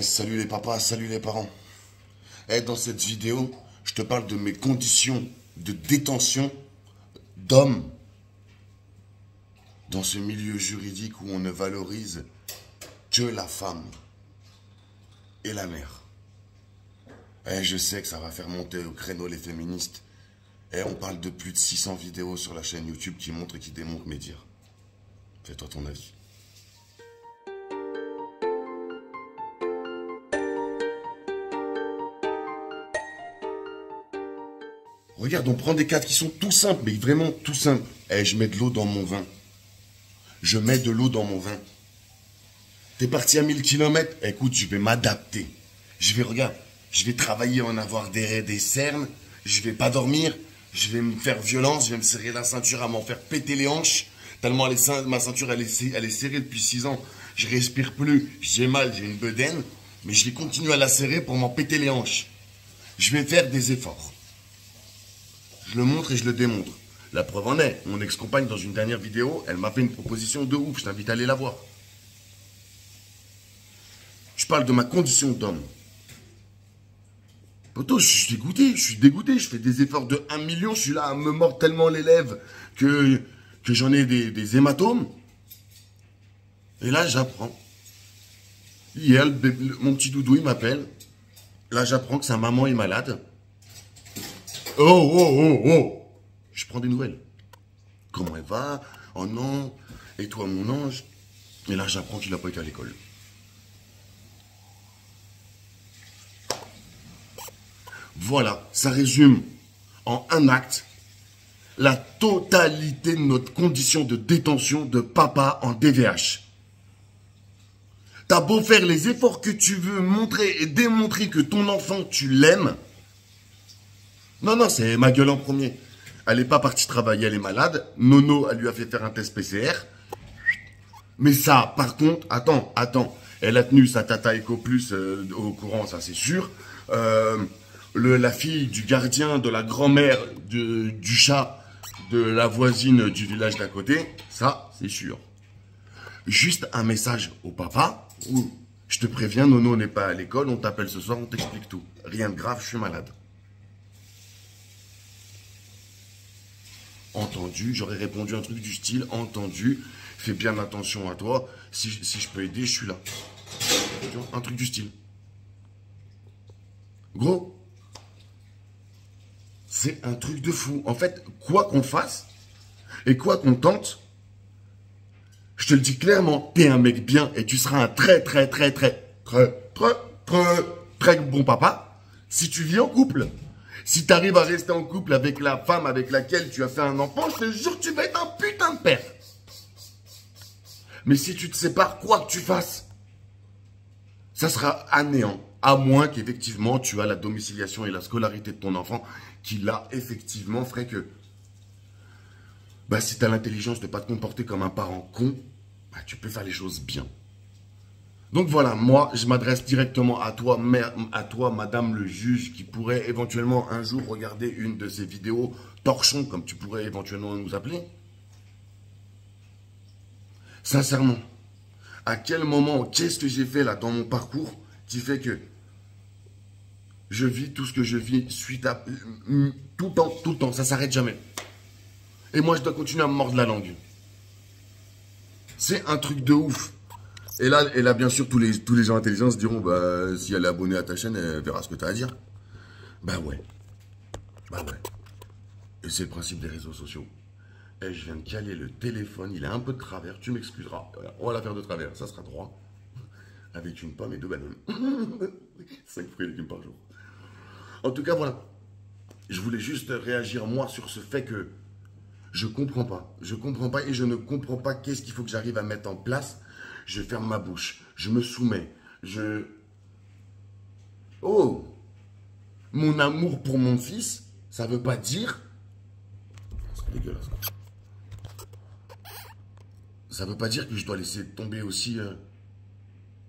Salut les papas, salut les parents. Dans cette vidéo, je te parle de mes conditions de détention d'homme dans ce milieu juridique où on ne valorise que la femme et la mère. Je sais que ça va faire monter au créneau les féministes. On parle de plus de 600 vidéos sur la chaîne YouTube qui montrent et qui démontrent mes dires. Fais-toi ton avis. Regarde, on prend des cas qui sont tout simples, mais vraiment tout simples. Je mets de l'eau dans mon vin. Je mets de l'eau dans mon vin. T'es parti à 1000 km? Écoute, je vais m'adapter. Regarde, je vais travailler en avoir des cernes. Je vais pas dormir. Je vais me faire violence. Je vais me serrer la ceinture à m'en faire péter les hanches. Tellement ma ceinture, elle est serrée depuis 6 ans. Je respire plus. J'ai mal, j'ai une bedaine. Mais je vais continuer à la serrer pour m'en péter les hanches. Je vais faire des efforts. Je le montre et je le démontre. La preuve en est, mon ex-compagne, dans une dernière vidéo, elle m'a fait une proposition de ouf. Je t'invite à aller la voir. Je parle de ma condition d'homme. Poto, je suis dégoûté. Je fais des efforts de 1 million. Je suis là à me mordre tellement les lèvres que j'en ai des hématomes. Et là, j'apprends. Hier, mon petit doudou, il m'appelle. Là, j'apprends que sa maman est malade. Oh. Je prends des nouvelles. Comment elle va? Oh non. Et toi, mon ange? Et là, j'apprends qu'il n'a pas été à l'école. Voilà, ça résume en un acte la totalité de notre condition de détention de papa en DVH. T'as beau faire les efforts que tu veux, montrer et démontrer que ton enfant, tu l'aimes. Non, c'est ma gueule en premier. Elle n'est pas partie travailler, elle est malade. Nono, elle lui a fait faire un test PCR. Mais ça, par contre, attends. Elle a tenu sa tata Eco Plus au courant, ça c'est sûr. La fille du gardien, de la grand-mère, du chat, de la voisine du village d'à côté, ça c'est sûr. Juste un message au papa. Je te préviens, Nono n'est pas à l'école, on t'appelle ce soir, on t'explique tout. Rien de grave, je suis malade. Entendu, j'aurais répondu un truc du style, entendu, fais bien attention à toi, si je peux aider, je suis là. Un truc du style. Gros, c'est un truc de fou. En fait, quoi qu'on fasse, et quoi qu'on tente, je te le dis clairement, t'es un mec bien, et tu seras un très bon papa, si tu vis en couple. Si tu arrives à rester en couple avec la femme avec laquelle tu as fait un enfant, je te jure que tu vas être un putain de père. Mais si tu te sépares, quoi que tu fasses, ça sera à néant. À moins qu'effectivement tu as la domiciliation et la scolarité de ton enfant, qui là, effectivement, ferait que, si tu as l'intelligence de ne pas te comporter comme un parent con, tu peux faire les choses bien. Donc voilà, moi, je m'adresse directement à toi, madame le juge, qui pourrait éventuellement un jour regarder une de ces vidéos torchons, comme tu pourrais éventuellement nous appeler. Sincèrement, à quel moment, qu'est-ce que j'ai fait là dans mon parcours qui fait que je vis tout ce que je vis suite à... tout le temps, ça s'arrête jamais. Et moi, je dois continuer à me mordre la langue. C'est un truc de ouf. Et là, bien sûr, tous les gens intelligents se diront, si elle est abonnée à ta chaîne, elle verra ce que tu as à dire. Ouais. Et c'est le principe des réseaux sociaux. Et je viens de caler le téléphone, il est un peu de travers, tu m'excuseras. On va la faire de travers, ça sera droit. Avec une pomme et 2 bananes. 5 fruits et légumes par jour. En tout cas, voilà. Je voulais juste réagir, moi, sur ce fait que je comprends pas. Je comprends pas et je ne comprends pas qu'est-ce qu'il faut que j'arrive à mettre en place. Je ferme ma bouche, je me soumets, Oh, mon amour pour mon fils, ça veut pas dire... C'est dégueulasse. Ça veut pas dire que je dois laisser tomber aussi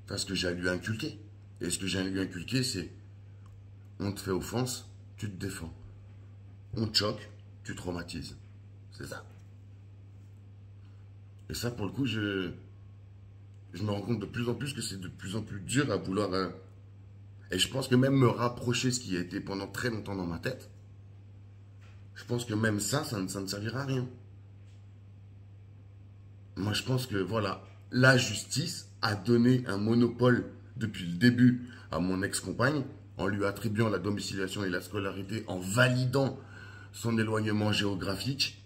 ce que j'ai à lui inculquer. Et ce que j'ai à lui inculquer, c'est... On te fait offense, tu te défends. On te choque, tu traumatises. C'est ça. Et ça, pour le coup, je me rends compte de plus en plus que c'est de plus en plus dur à vouloir... et je pense que même me rapprocher, ce qui a été pendant très longtemps dans ma tête, je pense que même ça ne servira à rien. Moi, je pense que, voilà, la justice a donné un monopole depuis le début à mon ex-compagne, en lui attribuant la domiciliation et la scolarité, en validant son éloignement géographique,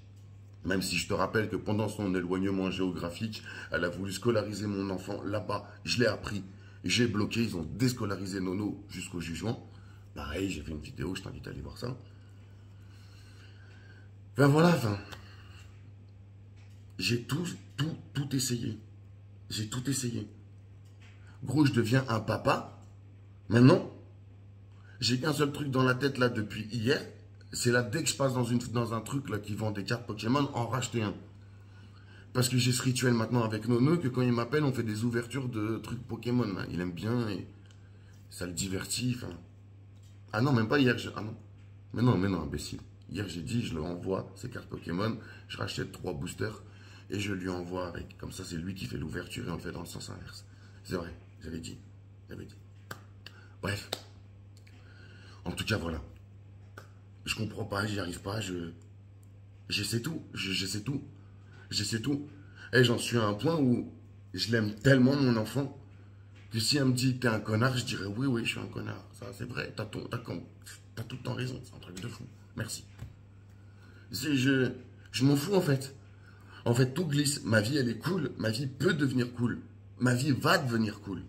même si je te rappelle que pendant son éloignement géographique, elle a voulu scolariser mon enfant là-bas, je l'ai appris, j'ai bloqué, ils ont déscolarisé Nono jusqu'au jugement. Pareil, j'ai fait une vidéo, je t'invite à aller voir ça. Ben voilà, enfin, j'ai tout essayé. J'ai tout essayé. Gros, je deviens un papa. Maintenant, j'ai qu'un seul truc dans la tête là depuis hier. C'est là, dès que je passe dans un truc là qui vend des cartes Pokémon, en racheter un. Parce que j'ai ce rituel maintenant avec Nono que quand il m'appelle, on fait des ouvertures de trucs Pokémon. Là. Il aime bien et ça le divertit. Enfin... Ah non, même pas hier. Ah non. Mais non, imbécile. Hier, j'ai dit, je lui envoie ses cartes Pokémon. Je rachète 3 boosters et je lui envoie avec. Comme ça, c'est lui qui fait l'ouverture et on le fait dans le sens inverse. C'est vrai, j'avais dit. Bref. En tout cas, voilà. Je comprends pas, j'y arrive pas, j'essaie tout, j'essaie tout. Et j'en suis à un point où je l'aime tellement, mon enfant, que si elle me dit t'es un connard, je dirais oui, je suis un connard. Ça, c'est vrai, t'as tout le temps raison, c'est un truc de fou. Merci. Je m'en fous, en fait. En fait, tout glisse. Ma vie, elle est cool. Ma vie peut devenir cool. Ma vie va devenir cool.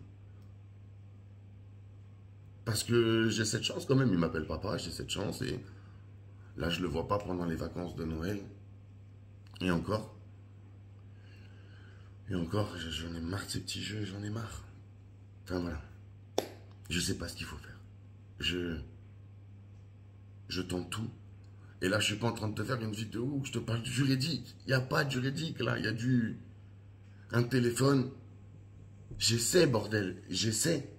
Parce que j'ai cette chance quand même. Il m'appelle papa, j'ai cette chance. Et là, je le vois pas pendant les vacances de Noël. Et encore, j'en ai marre de ces petits jeux, j'en ai marre. Enfin voilà. Je sais pas ce qu'il faut faire. Je tente tout. Et là, je suis pas en train de te faire une vidéo où je te parle du juridique. Il n'y a pas de juridique là, il y a un téléphone. J'essaie, bordel, j'essaie.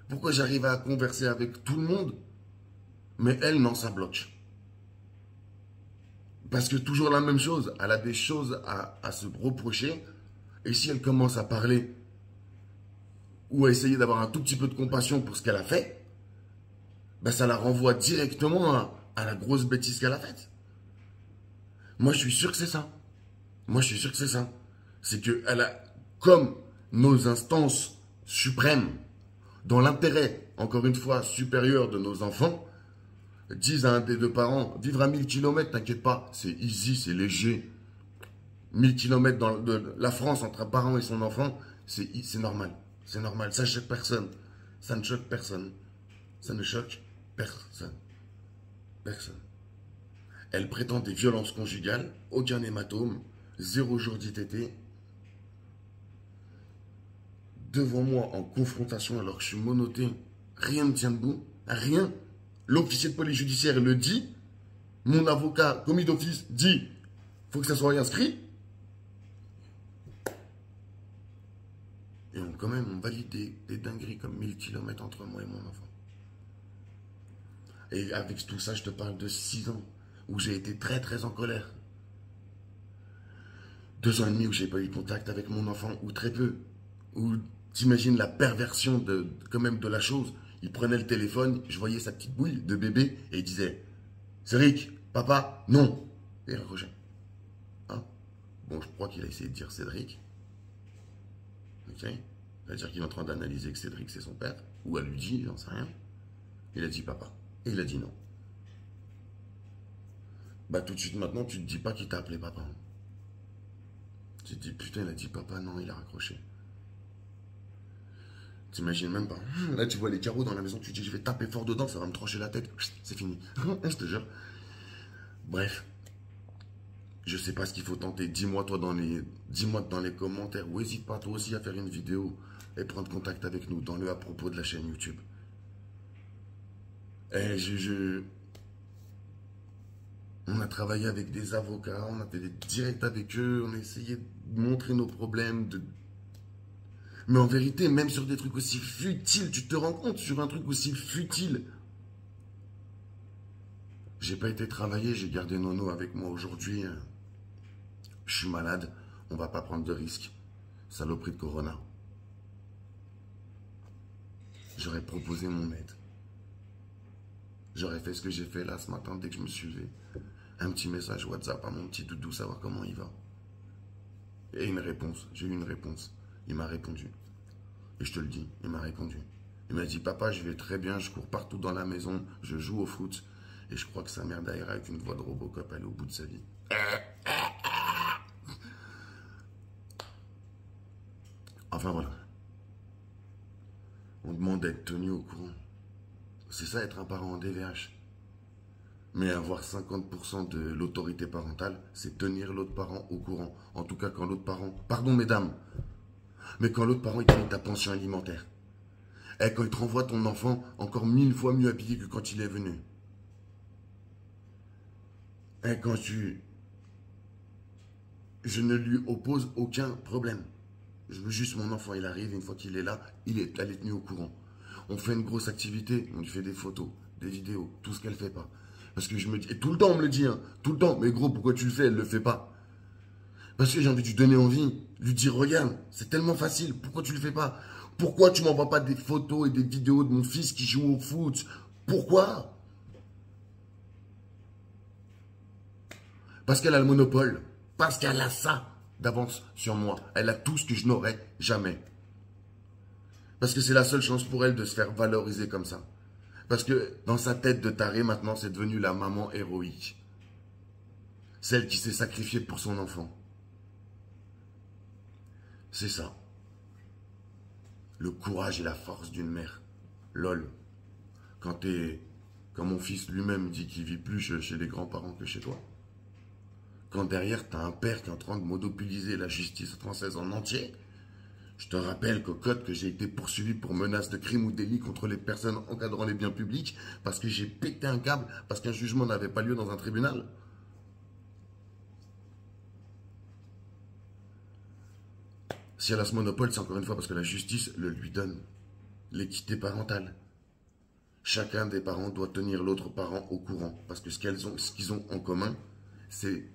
Pourquoi j'arrive à converser avec tout le monde, mais elle, non, ça bloque. Parce que toujours la même chose, elle a des choses à se reprocher, et si elle commence à parler, ou à essayer d'avoir un tout petit peu de compassion pour ce qu'elle a fait, ben ça la renvoie directement à la grosse bêtise qu'elle a faite. Moi, je suis sûr que c'est ça. C'est qu'elle a, comme nos instances suprêmes, dans l'intérêt, encore une fois, supérieur de nos enfants, disent à un des deux parents, vivre à 1000 km, t'inquiète pas, c'est easy, c'est léger. 1000 km dans la France entre un parent et son enfant, c'est normal. C'est normal, ça choque personne. Ça ne choque personne. Ça ne choque personne. Personne. Elle prétend des violences conjugales, aucun hématome, 0 jour d'ITT. Devant moi, en confrontation, alors que je suis menotté, rien ne tient debout, rien. L'officier de police judiciaire le dit, mon avocat, commis d'office, dit, faut que ça soit inscrit. Et quand même, on valide des dingueries comme 1000 km entre moi et mon enfant. Et avec tout ça, je te parle de 6 ans, où j'ai été très très en colère. 2 ans et demi où j'ai pas eu contact avec mon enfant, ou très peu. Où t'imagines la perversion quand même de la chose. Il prenait le téléphone, je voyais sa petite bouille de bébé, et il disait, Cédric, papa, non. Et il raccrochait. Hein? Bon, je crois qu'il a essayé de dire Cédric. Ok? C'est-à-dire qu'il est en train d'analyser que Cédric c'est son père, ou elle lui dit, j'en sais rien. Il a dit papa. Et il a dit non. Bah tout de suite maintenant, tu te dis pas qu'il t'a appelé papa. Tu te dis putain, il a dit papa, non, il a raccroché. T'imagines même pas. Là, tu vois les carreaux dans la maison, tu te dis je vais taper fort dedans, ça va me trancher la tête. C'est fini. Je te jure. Bref. Je sais pas ce qu'il faut tenter. Dis-moi dans les commentaires, ou n'hésite pas toi aussi à faire une vidéo et prendre contact avec nous dans le à propos de la chaîne YouTube. Et on a travaillé avec des avocats, on a fait des directs avec eux, on a essayé de montrer nos problèmes. Mais en vérité, même sur des trucs aussi futiles, tu te rends compte, sur un truc aussi futile. J'ai pas été travailler, j'ai gardé Nono avec moi aujourd'hui. je suis malade, on va pas prendre de risques. Saloperie de Corona. J'aurais proposé mon aide. J'aurais fait ce que j'ai fait là ce matin dès que je me suis levé. Un petit message WhatsApp à mon petit doudou, savoir comment il va. Et une réponse, j'ai eu une réponse. Il m'a répondu. Et je te le dis, il m'a répondu. Il m'a dit, papa, je vais très bien, je cours partout dans la maison, je joue au foot. Et je crois que sa mère derrière avec une voix de Robocop, elle est au bout de sa vie. Enfin voilà. On demande d'être tenu au courant. C'est ça être un parent en DVH. Mais avoir 50% de l'autorité parentale, c'est tenir l'autre parent au courant. En tout cas, quand l'autre parent... Pardon, mesdames. Mais quand l'autre parent, il te donne ta pension alimentaire. Et quand il te renvoie ton enfant encore 1000 fois mieux habillé que quand il est venu. Et quand tu... Je ne lui oppose aucun problème. Je veux juste mon enfant, il arrive, une fois qu'il est là, elle est tenue au courant. On fait une grosse activité, on lui fait des photos, des vidéos, tout ce qu'elle fait pas. Parce que je me dis, et tout le temps on me le dit, hein, tout le temps, mais gros, pourquoi tu le fais, elle le fait pas? Parce que j'ai envie de lui donner envie, lui dire, regarde, c'est tellement facile, pourquoi tu le fais pas? Pourquoi tu m'envoies pas des photos et des vidéos de mon fils qui joue au foot? Pourquoi? Parce qu'elle a le monopole, parce qu'elle a ça d'avance sur moi. Elle a tout ce que je n'aurais jamais. Parce que c'est la seule chance pour elle de se faire valoriser comme ça. Parce que dans sa tête de taré, maintenant, c'est devenu la maman héroïque. Celle qui s'est sacrifiée pour son enfant. C'est ça. Le courage et la force d'une mère. Lol. Quand mon fils lui-même dit qu'il vit plus chez les grands-parents que chez toi. Quand derrière, tu as un père qui est en train de monopoliser la justice française en entier. Je te rappelle qu'au code que j'ai été poursuivi pour menace de crime ou délit contre les personnes encadrant les biens publics parce que j'ai pété un câble, parce qu'un jugement n'avait pas lieu dans un tribunal. Si elle a ce monopole, c'est encore une fois parce que la justice le lui donne. L'équité parentale. Chacun des parents doit tenir l'autre parent au courant. Parce que ce qu'ils ont en commun, c'est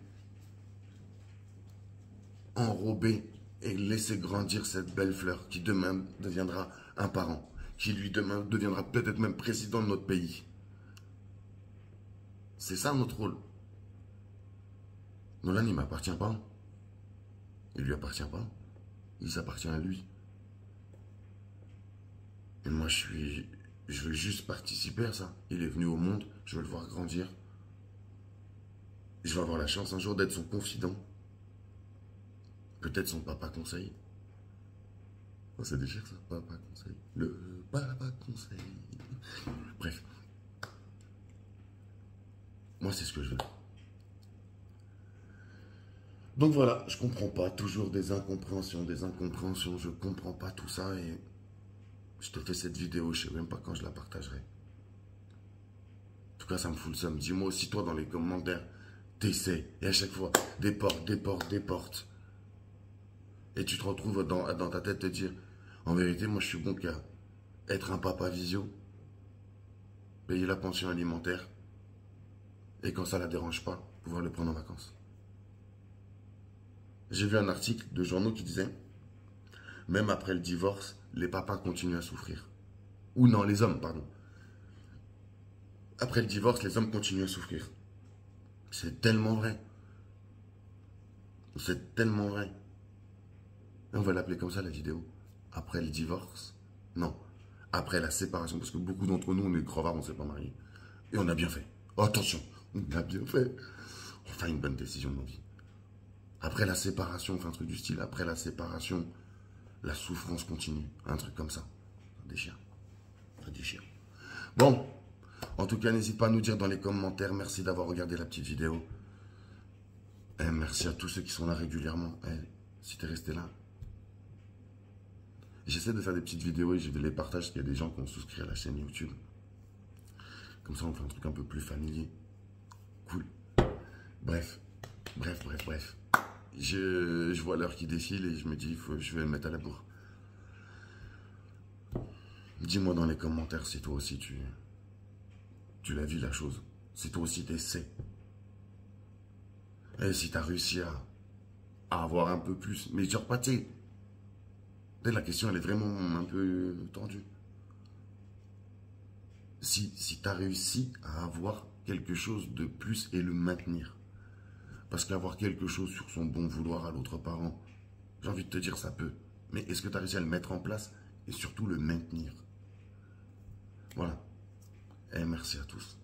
enrober et laisser grandir cette belle fleur qui demain deviendra un parent. Qui lui demain deviendra peut-être même président de notre pays. C'est ça notre rôle. Nolan, il ne m'appartient pas. Il lui appartient pas. Il s'appartient à lui. Et moi, je veux juste participer à ça. Il est venu au monde, je veux le voir grandir. Je vais avoir la chance un jour d'être son confident. Peut-être son papa conseil. Oh, ça déchire ça, papa conseil. Le papa conseil. Bref. Moi, c'est ce que je veux. Donc voilà, je comprends pas. Toujours des incompréhensions. Je comprends pas tout ça et je te fais cette vidéo. Je sais même pas quand je la partagerai. En tout cas, ça me fout le seum. Dis-moi aussi, toi, dans les commentaires, t'essaies. Et à chaque fois, des portes. Et tu te retrouves dans ta tête te dire, en vérité, moi, je suis bon qu'à être un papa visio, payer la pension alimentaire, et quand ça la dérange pas, pouvoir le prendre en vacances. J'ai vu un article de journaux qui disait, même après le divorce, les papas continuent à souffrir. Ou non, les hommes, pardon. Après le divorce, les hommes continuent à souffrir. C'est tellement vrai. C'est tellement vrai. Et on va l'appeler comme ça la vidéo. Après le divorce. Non. Après la séparation. Parce que beaucoup d'entre nous, on est crevards, on ne s'est pas mariés. Et on a bien fait. Oh, attention, on a bien fait. On fait une bonne décision de nos vies. Après la séparation, on fait un truc du style. Après la séparation, la souffrance continue. Un truc comme ça. Ça déchire. Ça déchire. Bon. En tout cas, n'hésite pas à nous dire dans les commentaires. Merci d'avoir regardé la petite vidéo. Et merci à tous ceux qui sont là régulièrement. Et si tu es resté là. J'essaie de faire des petites vidéos et je les partage parce qu'il y a des gens qui ont souscrit à la chaîne YouTube. Comme ça, on fait un truc un peu plus familier. Cool. Bref. Je vois l'heure qui défile et je me dis, je vais me mettre à la bourre. Dis-moi dans les commentaires si toi aussi tu l'as vu la chose. Si toi aussi t'essaies. Et si tu as réussi à avoir un peu plus. Mais genre pas, tu sais, la question, elle est vraiment un peu tendue. Si tu as réussi à avoir quelque chose de plus et le maintenir. Parce qu'avoir quelque chose sur son bon vouloir à l'autre parent, j'ai envie de te dire, ça peut. Mais est-ce que tu as réussi à le mettre en place et surtout le maintenir? Voilà. Et merci à tous.